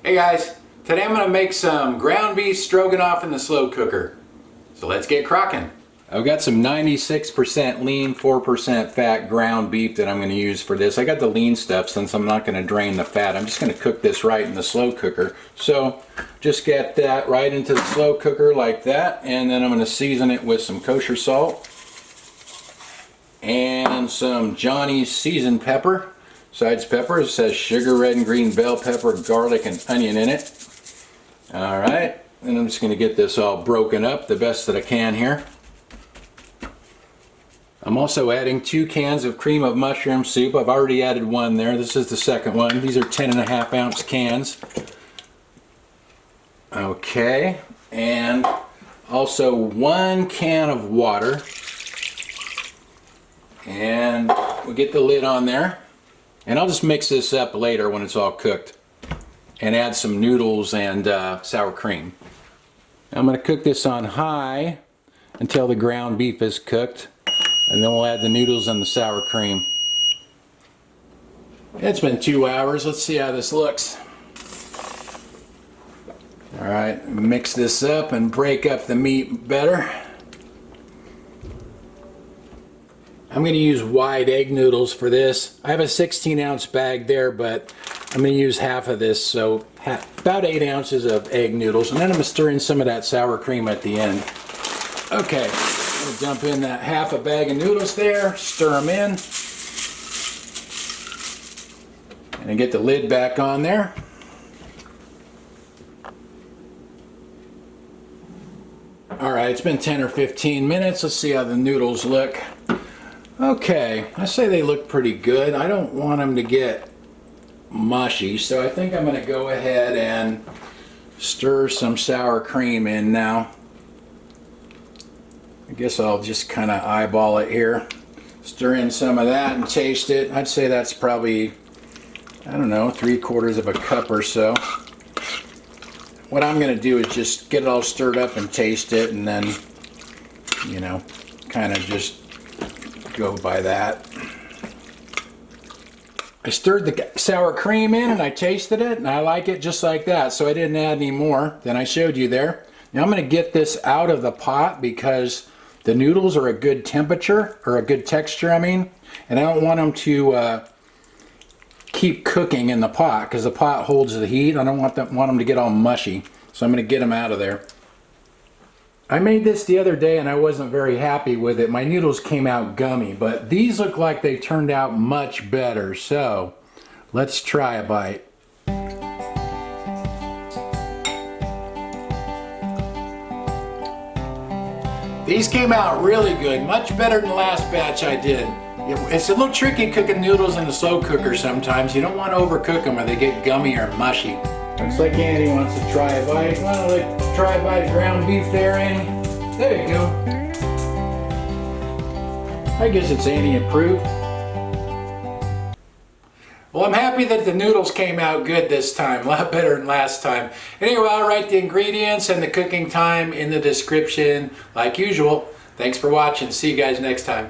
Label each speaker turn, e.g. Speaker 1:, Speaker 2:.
Speaker 1: Hey guys, today I'm going to make some ground beef stroganoff in the slow cooker. So let's get crocking. I've got some 96% lean, 4% fat ground beef that I'm going to use for this. I got the lean stuff since I'm not going to drain the fat. I'm just going to cook this right in the slow cooker. So just get that right into the slow cooker like that, and then I'm going to season it with some kosher salt and some Johnny's seasoned pepper. Sides pepper, it says sugar, red and green bell pepper, garlic and onion in it. Alright, and I'm just going to get this all broken up the best that I can here. I'm also adding 2 cans of cream of mushroom soup. I've already added one there. This is the second one. These are 10.5 ounce cans. Okay, and also 1 can of water. And we'll get the lid on there. And I'll just mix this up later when it's all cooked and add some noodles and sour cream. I'm going to cook this on high until the ground beef is cooked, and then we'll add the noodles and the sour cream. It's been 2 hours. Let's see how this looks. Alright, mix this up and break up the meat better. I'm going to use Wide Egg Noodles for this. I have a 16-ounce bag there, but I'm going to use half of this, so about 8 ounces of egg noodles. And then I'm going to stir in some of that sour cream at the end. Okay, I'm going to dump in that half a bag of noodles there, stir them in, and then get the lid back on there. Alright, it's been 10 or 15 minutes. Let's see how the noodles look. Okay, I say they look pretty good. I don't want them to get mushy, so I think I'm going to go ahead and stir some sour cream in now. I guess I'll just kind of eyeball it here. Stir in some of that and taste it. I'd say that's probably, I don't know, 3/4 of a cup or so. What I'm going to do is just get it all stirred up and taste it, and then, you know, kind of just go by that. I stirred the sour cream in and I tasted it, and I like it just like that, so I didn't add any more than I showed you there. Now I'm going to get this out of the pot because the noodles are a good temperature, or a good texture I mean, and I don't want them to keep cooking in the pot because the pot holds the heat. I don't want them to get all mushy, so I'm going to get them out of there. I made this the other day and I wasn't very happy with it. My noodles came out gummy, but these look like they turned out much better. So let's try a bite. These came out really good, much better than the last batch I did. It's a little tricky cooking noodles in the slow cooker sometimes. You don't want to overcook them or they get gummy or mushy. Looks like Annie wants to try a bite. Well, let's try a bite of ground beef there, Annie. There you go. I guess it's Annie approved. Well, I'm happy that the noodles came out good this time. A lot better than last time. Anyway, I'll write the ingredients and the cooking time in the description like usual. Thanks for watching. See you guys next time.